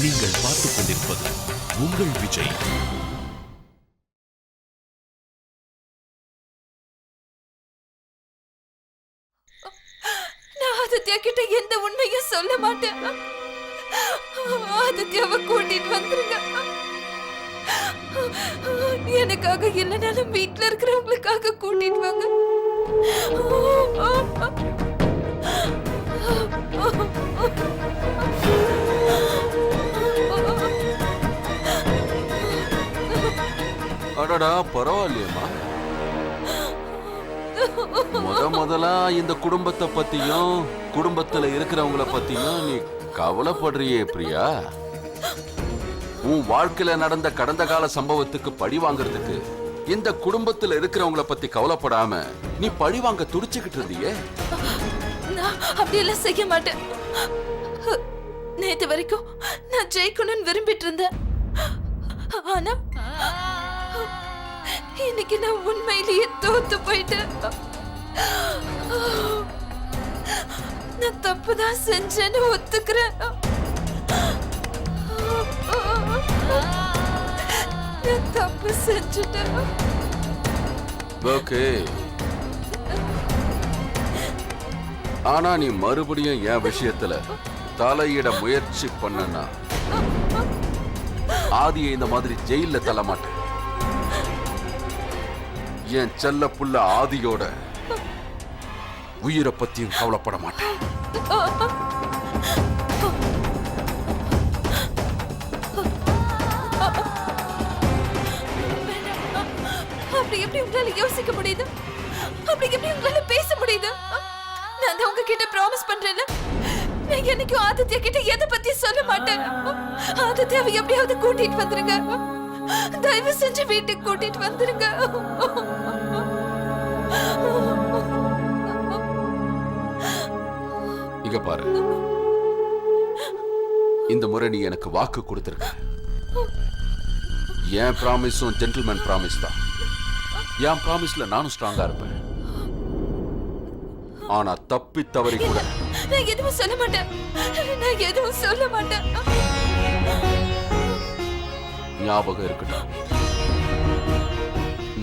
நீங்கள் பார்த்துக் கொண்டிருப்பது உங்கள் விஜய். நான் ஆதித்யா கிட்ட எந்த உண்மையும் சொல்ல மாட்டேன். ஆதித்யாவை கூட்டிட்டு வந்துருங்க. எனக்காக இல்லைனாலும் வீட்டுல இருக்கிறவங்களுக்காக கூட்டிட்டு வாங்க. அடடா, பரவாயில்லையம்மா. முதலா இந்த குடும்பத்தை பத்தியும் குடும்பத்துல இருக்கிறவங்கள பத்தியும் நீ கவலைப்படுறியே பிரியா. உன் வாழ்க்கையில நடந்த கடந்த கால சம்பவத்துக்கு பழி வாங்குறதுக்கு இந்த குடும்பத்துல இருக்கிறவங்கள பத்தி கவலைப்படாம நீ பழி வாங்க துடிச்சுக்கிட்டு இருந்தியே. நான் அப்படியெல்லாம் செய்ய மாட்டேன். நேத்து வரைக்கும் நான் ஜெயிக்கணும்னு விரும்பிட்டு இருந்தேன். ஆனா இன்னைக்கு நான் உண்மையிலேயே தோத்து போயிட்டேன். நான் தப்புதான் செஞ்சேன்னு ஒத்துக்கிறேன். நான் தப்பு செஞ்சுட்டேன். ஓகே, ஆனா நீ மறுபடியும் என் விஷயத்துல தலையிட முயற்சி பண்ணனா ஆதியை இந்த மாதிரி ஜெயில தள்ள மாட்டேன். என் செல்ல புள்ள ஆதியோட உயிரை பத்தியும் கவலைப்பட மாட்டேன். அப்படி எப்படி உங்களால யோசிக்க முடியுது? அப்படி எப்படி உங்களால பேச முடியுது? நான் தான் உங்ககிட்ட ப்ராமிஸ் பண்றேன்ல, நான் என்னைக்கும் ஆதித்யா கிட்ட எதை பத்தி சொல்ல மாட்டேன். ஆதித்யாவை எப்படியாவது கூட்டிட்டு வந்துருங்க. தயவு செஞ்சு வீட்டுக்கு கூட்டிட்டு வந்துருங்க. இங்க பாரு, இந்த முறை நீ எனக்கு வாக்கு கொடுத்திருக்க. என் ப்ராமிஸும் ஜென்டில்மேன் ப்ராமிஸ் தான். என் ப்ராமிஸ்ல நானும் ஸ்ட்ராங்கா இருப்பேன். ஆனா தப்பி தவறி கூட நான் எதுவும் சொல்ல மாட்டேன். நான் எதுவும் சொல்ல மாட்டேன். ஞாபகம் இருக்கட்டும்,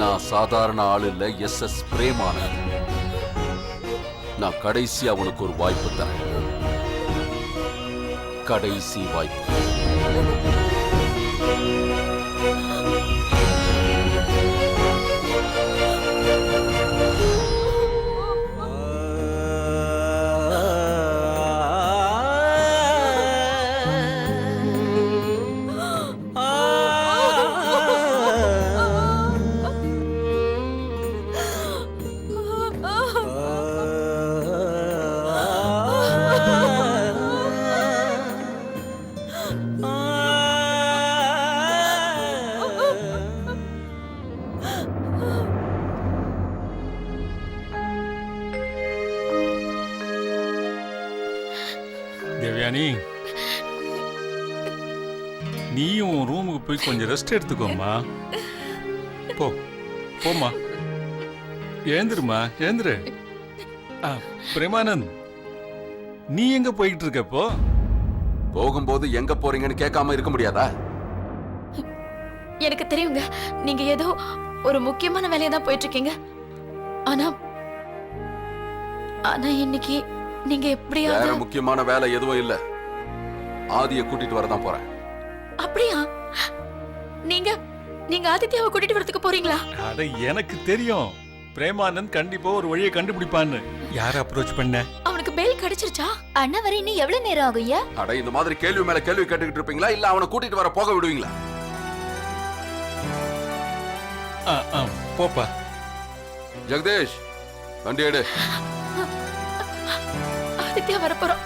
நான் சாதாரண ஆள் இல்ல, SS பிரேமானந்த். நான் கடைசியா உனக்கு ஒரு வாய்ப்பு தரேன். கடைசி வாய்ப்பு. தேவயானி, நீயும் ரூமுக்கு போய் கொஞ்சம் ரெஸ்ட் எடுத்துக்கோமா. போமா, எழுந்துருமா, எழுந்துரு. பிரேமானந்த், நீ எங்க போய்கிட்டு இருக்க? போகும்போது எங்க போறீங்கன்னு கேட்காம இருக்க முடியாதா? எனக்கு தெரியுங்க, நீங்க ஏதோ ஒரு முக்கியமான வேலையை தான் போயிட்டு இருக்கீங்க. ஆனா ஆனா இன்னைக்கு நீங்க எப்படியாவது... வேற முக்கியமான வேலை எதுவும் இல்ல. ஆதியை கூட்டிட்டு வரதான் போறேன். அப்படியா? நீங்க நீங்க ஆதித்யாவை கூட்டிட்டு வரதுக்கு போறீங்களா? அட, எனக்கு தெரியும் பிரேமானந்த் கண்டிப்பா ஒரு வழியை கண்டுபிடிப்பான்னு. யார அப்ரோச் பண்ண? அவனுக்கு பெயில் கிடைச்சிருச்சா? அண்ணா வர இன்னும் எவ்வளவு நேரம் ஆகும்? ஐயா, அட, இந்த மாதிரி கேள்வி மேல கேள்வி கேட்டுக்கிட்டு இருப்பீங்களா, இல்ல அவனை கூட்டிட்டு வர போக விடுவீங்களா? போப்பா. ஜெகதீஷ், வண்டி எடு. ஆதித்யா வரப்போறோம்.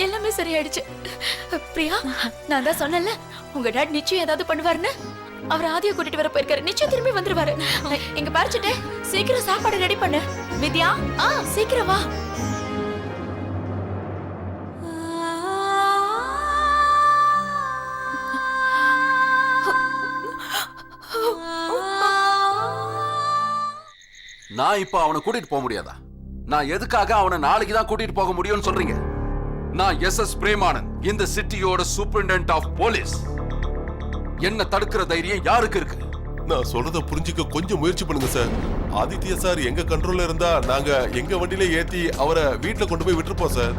எல்லாமே சரியாயிடுச்சு. பிரியா, நான் தான் சொன்னேன்ல, உங்க டாட் நிச்சயம் ஏதாவது பண்ணுவாருன்னு. அவர் ஆதியை கூட்டிட்டு வர போயிருக்காரு. நிச்சயம் திரும்பி வந்துருவாரு. எங்க பறிச்சுட்டு சீக்கிரம் சாப்பாடு ரெடி பண்ணு. வித்யா, சீக்கிரம் வா. நான் இப்ப அவனை கூட்டிட்டு போக முடியாதா? நான் எதுக்காக அவனை நாளைக்கு தான் கூட்டிட்டு போக முடியும்னு சொல்றீங்க? நான் எஸ்.எஸ். பிரேமானந்த், இந்த சிட்டியோட சூப்பரிண்டென்டென்ட் ஆஃப் போலீஸ். என்ன தடுக்கிற தைரியம் யாருக்கு இருக்கு? நான் சொல்றத புரிஞ்சுக்க கொஞ்சம் முயற்சி பண்ணுங்க சார். ஆதித்யா சார் எங்க கண்ட்ரோல்ல இருந்தா நாங்க எங்க வண்டியில ஏத்தி அவரை வீட்டுல கொண்டு போய் விட்டுருப்போம் சார்.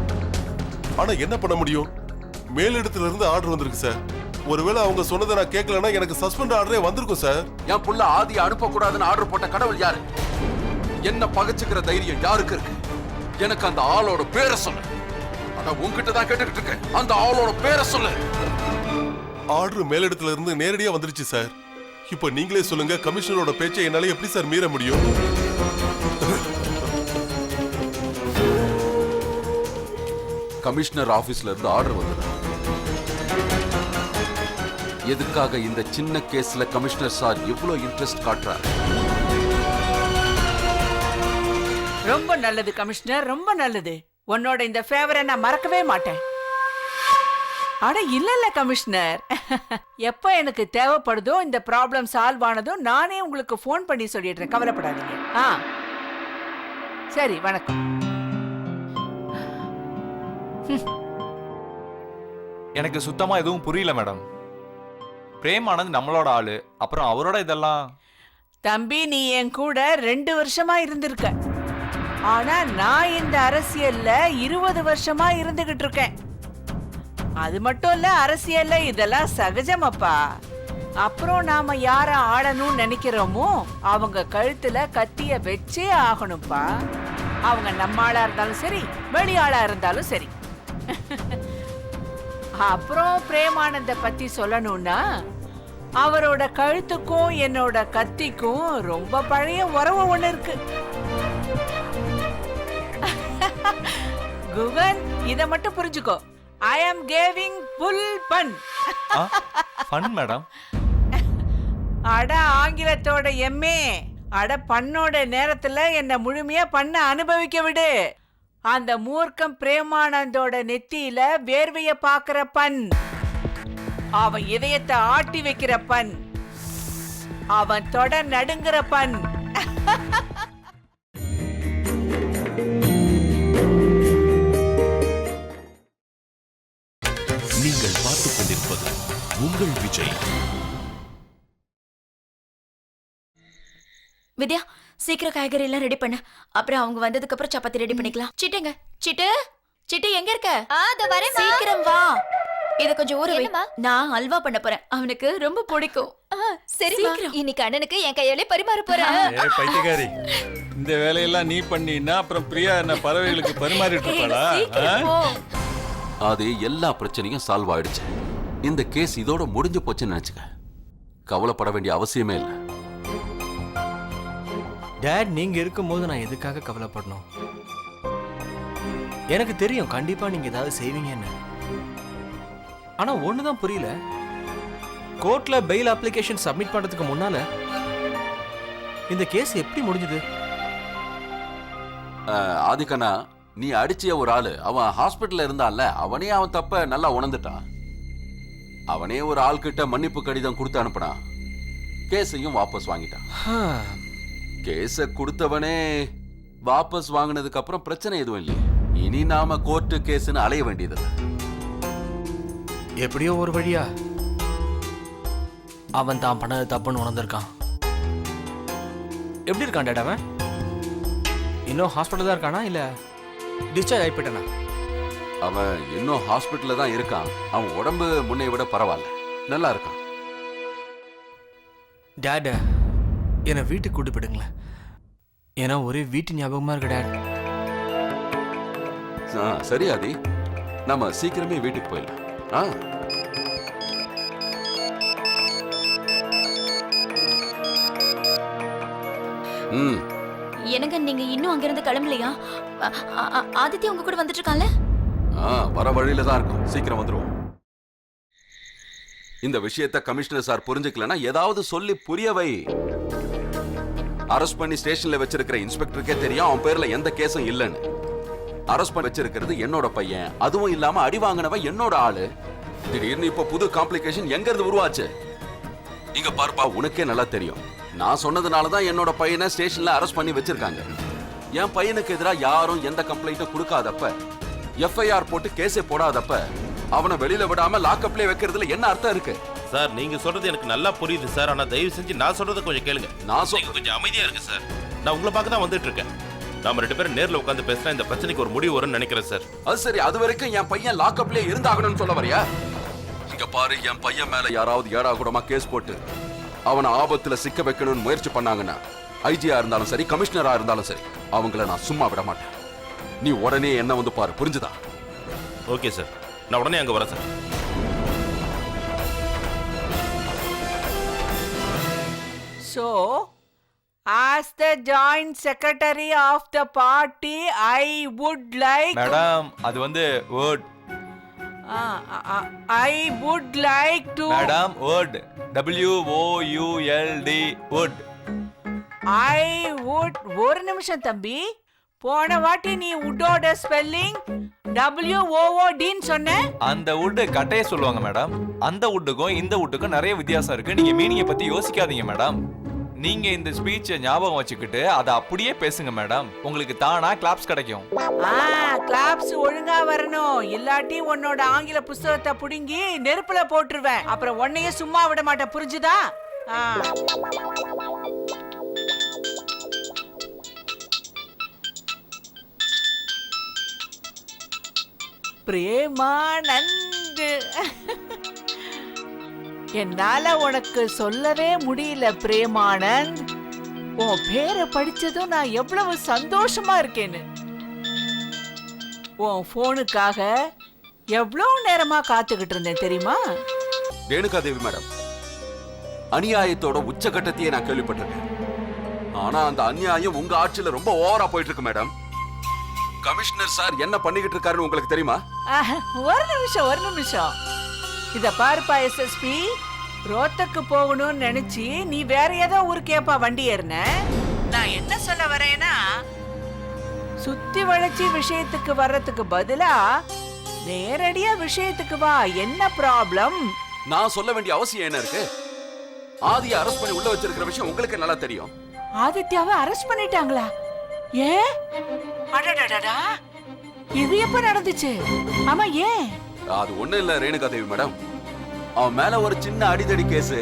ஆனா என்ன பண்ண முடியும்? மேலிடத்துல இருந்து ஆர்டர் வந்திருக்கு சார். ஒருவேளை அவங்க சொன்னதை நான் கேட்கலன்னா எனக்கு சஸ்பெண்ட் ஆர்டரே வந்திருக்கும் சார். என் புள்ள ஆதியை அனுப்பக்கூடாதுன்னு ஆர்டர் போட்ட கடவுள் யாரு? என்ன பகச்சுக்கிற தைரியம் யாருக்கு இருக்கு? எனக்கு அந்த ஆளோட பேரை சொல்லு. ஆனா உன்கிட்ட தான் கேட்டுக்கிட்டு இருக்கேன். அந்த ஆளோட பேரை சொல்லு. ஆர்டர் மேலிடத்துல இருந்து நேரடியா வந்துருச்சு சார். இப்ப நீங்களே சொல்லுங்க, கமிஷனரோட பேச்சை என்னால எப்படி சார் மீற முடியும்? கமிஷனர் ஆபீஸ்ல இருந்து ஆர்டர் வந்தது. எதுக்காக இந்த சின்ன கேஸ்ல கமிஷனர் சார் இவ்வளவு இன்ட்ரெஸ்ட் காட்டுறாரு? ரொம்ப நல்லது கமிஷனர், ரொம்ப நல்லது. உன்னோட இந்த ஃபேவரை நான் மறக்கவே மாட்டேன். அட இல்ல கமிஷனர், எப்ப எனக்கு தேவைப்படுதோ இந்த ப்ராப்ளம் சால்வ் ஆனதோ நானே உங்களுக்கு ஃபோன் பண்ணி சொல்லிடுறேன், கவலைப்படாதீங்க. சரி, வணக்கம். எனக்கு சுத்தமா எதுவும் புரியல மேடம். பிரேமானந்த் நம்மளோட ஆளு, அப்புறம் அவரோட இதெல்லாம். தம்பி, நீ என் கூட 2 வருஷமா இருந்திருக்க. ஆனா நான் இந்த அரசியல்ல 20 வருஷமா இருந்துகிட்டு இருக்கேன். அது மட்டும் இல்ல, அரசியல்ல இதெல்லாம் சகஜமப்பா. அப்புறம் நாம யார ஆடணும்னு நினைக்கிறோமோ அவங்க கழுத்துல கத்திய வச்சே ஆகணும்ப்பா. அவங்க நம்ம ஆளா இருந்தாலும் சரி, வெளி ஆளா இருந்தாலும் சரி. அப்புறம் பிரேமானந்த பத்தி சொல்லணும்னா, அவரோட கழுத்துக்கும் என்னோட கத்திக்கும் ரொம்ப பழைய உறவு ஒண்ணு இருக்கு. குகன், இத மட்டும் புரிஞ்சுக்கோ. I am giving full fun. Fun madam. அட ஆங்கிலத்தோட எம்ஏ. அட பண்ணோட நேரத்துல என்ன முழுமையா பண்ண அனுபவிக்க விடு. அந்த மூர்க்கம் பிரேமானந்தோட நெத்தியில வேர்வைய பாக்குற பண், அவன் இதயத்தை ஆட்டி வைக்கிற பண், அவன் தொட நடுங்குற பண். நீங்கள் பார்த்துக் கொண்டிருப்பது உங்கள் விஜய். வித்யா, சீக்கிரம் காய்கறி எல்லாம் ரெடி பண்ணு. அப்புறம் அவங்க வந்ததுக்கு அப்புறம் சப்பாத்தி ரெடி பண்ணிக்கலாம். சிட்டுங்க, சிட்டு சிட்டு எங்க இருக்க? சீக்கிரம் வா. இத கொஞ்சம் ஊற வை. நான் அல்வா பண்ண போறேன். அவனுக்கு ரொம்ப பிடிக்கும். சரி, இன்னைக்கு அண்ணனுக்கு என் கையாலே பரிமாற போறேன். ஏய் பைத்தியக்காரி, இந்த வேலையெல்லாம் நீ பண்ணினா அப்புறம் பிரியா என்ன பறவைகளுக்கு பரிமாறிட்டு இருப்பாளா? அது எல்லா பிரச்சனையும் சால்வ் ஆயிடுச்சு. இந்த கேஸ் இதோட முடிஞ்சு போச்சுன்னு நினைச்சுக்க. கவலைப்பட வேண்டிய அவசியமே இல்லை. டேட், நீங்க இருக்கும்போது நான் எதுக்காக கவலைப்படணும்? எனக்கு தெரியும் கண்டிப்பா நீங்க ஏதாவது செய்வீங்கன்னு. ஆனா ஒண்ணுதான் புரியல, கோர்ட்ல பெயில் அப்ளிகேஷன் சப்மிட் பண்றதுக்கு முன்னால இந்த கேஸ் எப்படி முடிஞ்சது? ஆதிக்கண்ணா, நீ அடிச்சிய ஒரு ஆளு அவன் ஹாஸ்பிட்டல்ல இருந்தான்ல, அவனே அவன் தப்ப நல்லா உணர்ந்துட்டான். அவனே ஒரு ஆள் கிட்ட மன்னிப்பு கடிதம் கொடுத்து அனுப்பினான். கேஸையும் வாபஸ் வாங்கிட்டான். கேஸ கொடுத்தவனே வாபஸ் வாங்கினதுக்கு அப்புறம் பிரச்சனை எதுவும் இல்லை. இனி நாம கோர்ட்டு கேஸ்னு அலைய வேண்டியது. எப்படியோ ஒரு வழியா அவன் தான் பண்ணது தப்புன்னு உணர்ந்திருக்கான். எப்படி இருக்கான் டேட்? அவன் இன்னும் ஹாஸ்பிட்டல் தான் இருக்கானா இல்ல டிஸ்சார்ஜ் ஆயிட்டானா? அவன் இன்னும் ஹாஸ்பிட்டல்ல தான் இருக்கான். அவன் உடம்பு முன்னை விட பரவாயில்ல, நல்லா இருக்கான். டேட், என்னை வீட்டுக்கு கூட்டு போயிடுங்களேன். ஏன்னா ஒரே வீட்டு ஞாபகமா இருக்கு டேட். சரி ஆதி, நம்ம சீக்கிரமே வீட்டுக்கு போயிடலாம். எனக்கு நீங்க இன்னும் அங்கிருந்து கிளம்பலையா? ஆதித்யா உங்க கூட வந்துட்டு இருக்கான்ல? வர வழியில தான் இருக்கும். சீக்கிரம் வந்துருவோம். இந்த விஷயத்தை கமிஷனர் சார் புரிஞ்சுக்கலன்னா ஏதாவது சொல்லி புரிய வை. அரெஸ்ட் பண்ணி ஸ்டேஷன்ல வச்சிருக்கிற இன்ஸ்பெக்டருக்கே தெரியும் அவன் பேர்ல எந்த கேஸும் இல்லைன்னு. அரெஸ்ட் பண்ணி வச்சிருக்கிறது என்னோட பையன், அதுவும் இல்லாம அடி வாங்கினவன் என்னோட ஆளு. திடீர்னு இப்ப புது காம்ப்ளிகேஷன் எங்க இருந்து உருவாச்சு? இங்க பார்ப்பா, உனக்கே நல்லா தெரியும். நான் சொன்னதுனாலதான் என்னோட பையனை ஸ்டேஷன்ல அரெஸ்ட் பண்ணி வச்சிருக்காங்க. என் பையனுக்கு எதிராக யாரும் எந்த கம்ப்ளைண்ட்டும் கொடுக்காதப்ப எஃப்ஐஆர் போட்டு கேஸே போடாதப்ப அவனை வெளியில விடாம லாக்அப்லயே வைக்கிறதுல என்ன அர்த்தம் இருக்கு? சார் நீங்க சொல்றது எனக்கு நல்லா புரியுது சார். ஆனா தயவு செஞ்சு நான் சொல்றதை கொஞ்சம் கேளுங்க. நான் கொஞ்சம் அமைதியா இருக்கு சார். நான் உங்களை பார்க்க தான் வந்துட்டு இருக்கேன். நாம 2 பேரும் நேர்ல உட்காந்து பேசினா இந்த பிரச்சனைக்கு ஒரு முடிவு வரும்னு நினைக்கிறேன் சார். அது சரி, அது வரைக்கும் என் பையன் லாக்அப்லயே இருந்தாகணும்னு சொல்ல வரியா? இங்க பாரு, என் பையன் மேல யாராவது ஏடா கூடமா கேஸ் போட்டு அவனை ஆபத்துல சிக்க வைக்கணும்னு முயற்சி பண்ணாங்கன்னா, ஐஜியா இருந்தாலும் சரி, கமிஷனரா இருந்தாலும் சரி, அவங்கள நான் சும்மா விட மாட்டேன். நீ உடனே என்ன வந்து பாரு, புரிஞ்சுதா? ஓகே சார், நான் உடனே அங்க வரேன் sir. So, as the joint secretary of the party, I would like. Madam அது வந்து word. I would like to. Madam word WOULD word. I would. ஒரு நிமிஷம் தம்பி. போன வாட்டி நீ உட்டோட ஸ்பெல்லிங் WOODன்னு சொன்ன. அந்த வுட் கட்டைய சொல்லுவாங்க மேடம். அந்த வுட்டுக்கும் இந்த வுட்டுக்கும் நிறைய வித்தியாசம் இருக்கு. நீங்க மீனிங்கை பத்தி யோசிக்காதீங்க மேடம். நீங்க இந்த ஸ்பீச்சை ஞாபகம் வச்சுக்கிட்டு அதை அப்படியே பேசுங்க மேடம். உங்களுக்கு தானா கிளாப்ஸ் கிடைக்கும். கிளாப்ஸ் ஒழுங்கா வரணும். இல்லாட்டி உன்னோட ஆங்கில புஸ்தகத்தை புடுங்கி நெருப்புல போட்டுருவேன். அப்புறம் உன்னையே சும்மா விட மாட்டேன், புரிஞ்சுதா? பிரேமானந்த், என்னால உனக்கு சொல்லவே முடியல பிரேமானந்த். உன் பேரை படிச்சதும் நான் எவ்வளவு சந்தோஷமா இருக்கேன்னு. உன் போனுக்காக எவ்வளவு நேரமா காத்துக்கிட்டு இருந்தேன் தெரியுமா? ரேணுகா தேவி மேடம், அநியாயத்தோட உச்சகட்டத்தையே நான் கேள்விப்பட்டிருக்கேன். ஆனா அந்த அநியாயம் உங்க ஆட்சியில ரொம்ப ஓவரா போயிட்டு இருக்கு மேடம். கமிஷனர் சார் என்ன பண்ணிக்கிட்டு இருக்காருன்னு உங்களுக்கு தெரியுமா? ஒரு நிமிஷம். இத பாருப்பா எஸ்எஸ்பி, ரோத்தக்கு போகணும்னு நினைச்சு நீ வேற ஏதோ ஊருக்கு ஏப்பா வண்டி ஏறின. நான் என்ன சொல்ல வரேன்னா, சுத்தி வளைச்சி விஷயத்துக்கு வர்றதுக்கு பதிலா நேரடியா விஷயத்துக்கு வா. என்ன ப்ராப்ளம்? நான் சொல்ல வேண்டிய அவசியம் என்ன இருக்கு? ஆதியை அரெஸ்ட் பண்ணி உள்ள வச்சிருக்கிற விஷயம் உங்களுக்கு நல்லா தெரியும். ஆதித்யாவை அரெஸ்ட் பண்ணிட்டாங்களா? ஏன்? அடடடடா, இது எப்ப நடந்துச்சு? ஆமா, ஏன்? அது ஒண்ணு இல்ல ரேணுகா தேவி மேடம், அவன் மேல ஒரு சின்ன அடிதடி கேஸ்.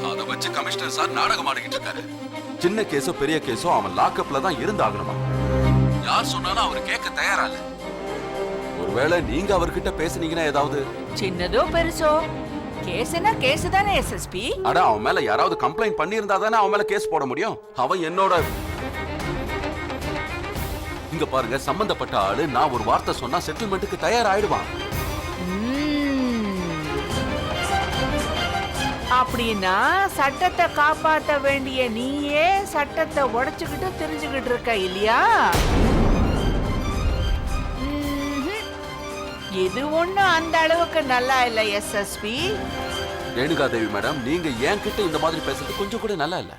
அதை வச்சு கமிஷனர் சார் நாடகம் ஆடிக்கிட்டு இருக்காரு. சின்ன கேஸோ பெரிய கேஸோ அவன் லாக்அப்ல தான் இருந்தாகணுமா? யார் சொன்னாலும் அவர் கேட்க தயாரா இல்ல. ஒருவேளை நீங்க அவர்கிட்ட பேசுனீங்கன்னா ஏதாவது? சின்னதோ பெருசோ, கேஸ்னா கேஸ் தானே எஸ்எஸ்பி. அட, அவன் மேல யாராவது கம்ப்ளைண்ட் பண்ணியிருந்தா தானே அவன் மேல கேஸ் போட முடியும். அவன் என்னோட இங்க பாருங்க, சம்பந்தப்பட்ட ஆளு நான் ஒரு வார்த்தை சொன்னா செட்டில்மெண்ட்டுக்கு தயாராயிடுவான். அப்படின்னா சட்டத்தை காப்பாற்ற வேண்டிய நீயே சட்டத்தை உடைச்சுக்கிட்டு தெரிஞ்சுக்கிட்டு இருக்க இல்லையா? இது ஒண்ணு அந்த அளவுக்கு நல்லா இல்ல எஸ்எஸ்பி. ரேணுகா தேவி மேடம், நீங்க ஏன் கிட்ட இந்த மாதிரி பேசுறது கொஞ்சம் கூட நல்லா இல்ல.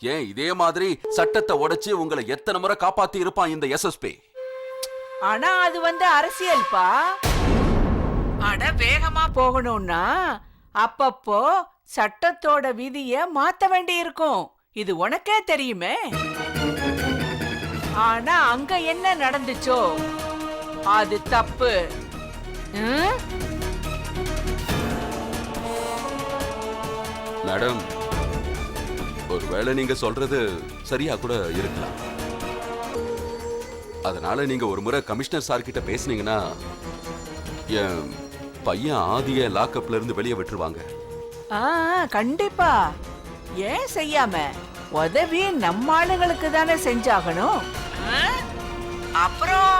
ஏன் இதே மாதிரி சட்டத்தை உடைச்சு உங்களை எத்தனை முறை காப்பாத்தி இருப்பான் இந்த எஸ்எஸ்பி. ஆனா அது அரசியல்பா. அட, வேகமா போகணும்னா அப்பப்போ சட்டத்தோட விதிய மாத்த வேண்டி இருக்கும். இது உனக்கே தெரியுமே. ஆனா அங்க என்ன நடந்துச்சோ அது தப்பு. மேடம், ஒருவேளை நீங்க சொல்றது சரியா கூட இருக்கலாம். அதனால நீங்க ஒரு முறை கமிஷனர் சார் கிட்ட பேசுனீங்கன்னா என் பையன் ஆதிய லாக்அப்ல இருந்து வெளியே விட்டுருவாங்க. கண்டிப்பா. ஏன் செய்யாம? உதவி நம்ம ஆளுங்களுக்கு தானே செஞ்சாகணும். அப்புறம்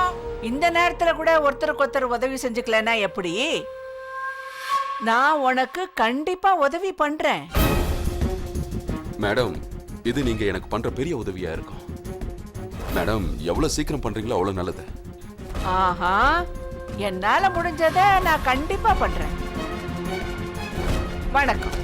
இந்த நேரத்துல கூட ஒருத்தருக்கு ஒருத்தர் உதவி செஞ்சுக்கலன்னா எப்படி? நான் உனக்கு கண்டிப்பா உதவி பண்றேன். மேடம், இது நீங்க எனக்கு பண்ற பெரிய உதவியா இருக்கும். மேடம், எவ்வளவு சீக்கிரம் பண்றீங்களோ அவ்வளவு நல்லது. ஆஹா, என்னால முடிஞ்சதை நான் கண்டிப்பா பண்றேன். வணக்கம்.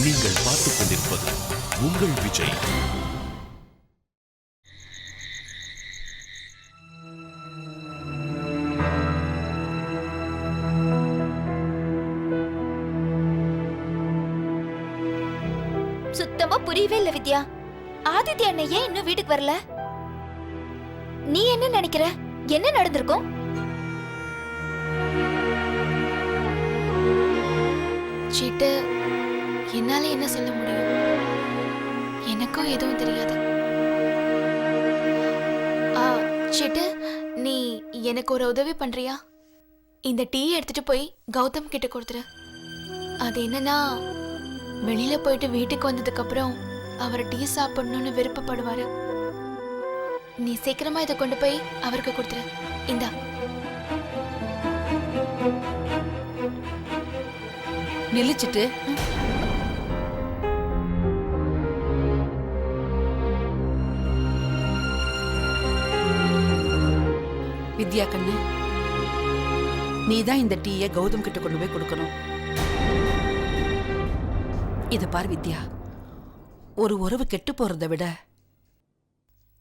நீங்கள் பார்த்துக் கொண்டிருப்பது உங்கள் விஜய். என்னவோ புரியவே இல்ல வித்யா. ஆதித்யா அண்ணன் ஏன் இன்னும் வீட்டுக்கு வரல? நீ என்ன நினைக்கிற? என்ன நடந்திருக்கும்? சிட்டு, என்னால என்ன சொல்ல முடியும்? எனக்கும் எதுவும் தெரியாது. சிட்டு, நீ எனக்கு ஒரு உதவி பண்றியா? இந்த டீ எடுத்துட்டு போய் கௌதம் கிட்ட கொடுத்துரு. அது என்னன்னா, வெளியில போயிட்டு வீட்டுக்கு வந்ததுக்கு அப்புறம் அவர் டீ சாப்பிடணும்னு விருப்பப்படுவாரு. நீ சீக்கிரமா இதை கொண்டு போய் அவருக்கு கொடுத்துரு. இந்தா. நிலிச்சிட்டு வித்யா கண்ணு, நீதான் இந்த டீயை கௌதம் கிட்ட கொண்டு போய் கொடுக்கணும். இத பார் வித்யா, ஒரு உறவு கெட்டு போறதை விட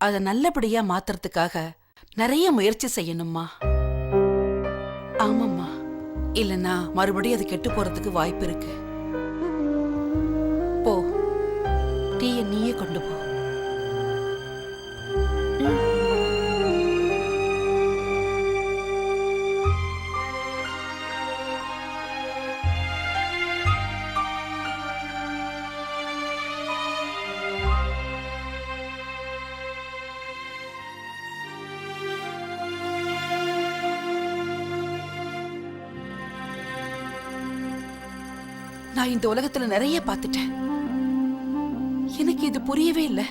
அதை நல்லபடியா மாத்துறதுக்காக நிறைய முயற்சி செய்யணும்மா. ஆமாம்மா, இல்லைன்னா மறுபடியும் அது கெட்டு போறதுக்கு வாய்ப்பு இருக்கு. போ, டீயை நீயே கொண்டு போ. நான் இந்த உலகத்துல நிறைய பார்த்துட்டேன். எனக்கு இது புரியவே இல்லை.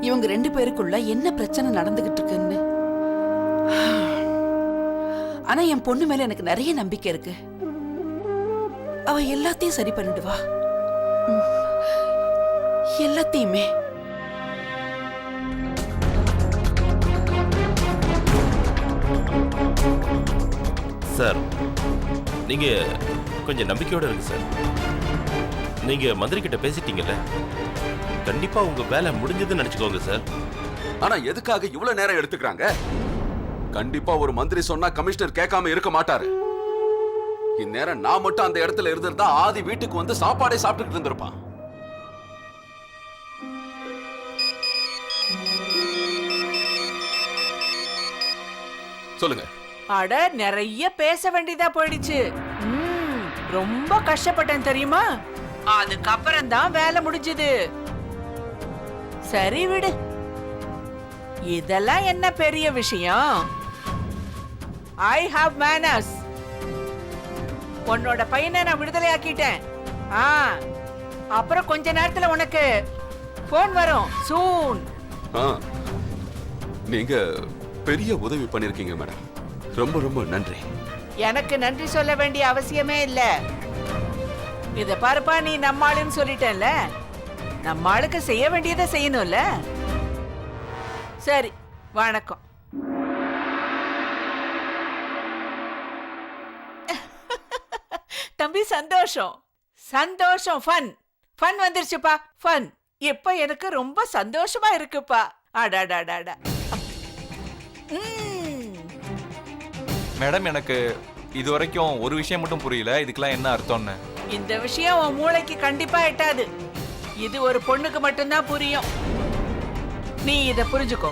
இவங்க ரெண்டு பேருக்குள்ள என்ன பிரச்சனை நடந்துகிட்டு இருக்குன்னு. ஆனா என் பொண்ணு மேல எனக்கு நிறைய நம்பிக்கை இருக்கு. அவ எல்லாத்தையும் சரி பண்ணிடுவா. எல்லாத்தையுமே. சார், நீங்க கொஞ்சம் நம்பிக்கையோட இருக்கு சார். நீங்க மந்திரி கிட்ட பேசிட்டீங்கல்ல, கண்டிப்பா உங்க வேலை முடிஞ்சதுன்னு நினைச்சுக்கோங்க சார். ஆனா எதுக்காக இவ்வளவு நேரம் எடுத்துக்கிறாங்க? கண்டிப்பா ஒரு மந்திரி சொன்னா கமிஷனர் கேட்காம இருக்க மாட்டாரு. இந்நேரம் நான் மட்டும் அந்த இடத்துல இருந்திருந்தா ஆதி வீட்டுக்கு வந்து சாப்பாடே சாப்பிட்டுட்டு இருந்திருப்பான். சொல்லுங்க. அட, நிறைய பேச வேண்டியதா போயிடுச்சு. ரொம்ப கஷ்டப்பட்டேன் தெரியுமா? அதுக்கப்புறம் தான் வேலை முடிஞ்சது. சரி விடு, இதெல்லாம் என்ன பெரிய விஷயம்? I have manners. உன்னோட பையனை நான் விடுதலை ஆக்கிட்டேன். அப்புறம் கொஞ்ச நேரத்துல உனக்கு போன் வரும். சூன். நீங்க பெரிய உதவி பண்ணிருக்கீங்க மேடம். ரொம்ப ரொம்ப நன்றி. எனக்கு நன்றி சொல்ல வேண்டிய அவசியமே இல்ல. இத பாருப்பா, நீ நம்மாளுன்னு சொல்லிட்டேன்ல, நம்மாளுக்கு செய்ய வேண்டியதை செய்யணும்ல. சரி, வணக்கம். தம்பி, சந்தோஷம் சந்தோஷம். ஃபன் ஃபன் வந்துருச்சுப்பா, ஃபன். இப்ப எனக்கு ரொம்ப சந்தோஷமா இருக்குப்பா. அடாடாடாடா. மேடம், எனக்கு இது வரைக்கும் ஒரு விஷயம் மட்டும் புரியல. இதுக்கெல்லாம் என்ன அர்த்தம்னு. இந்த விஷயம் உன் மூளைக்கு கண்டிப்பா எட்டாது. இது ஒரு பொண்ணுக்கு மட்டும்தான் புரியும். நீ இத புரிஞ்சுக்கோ.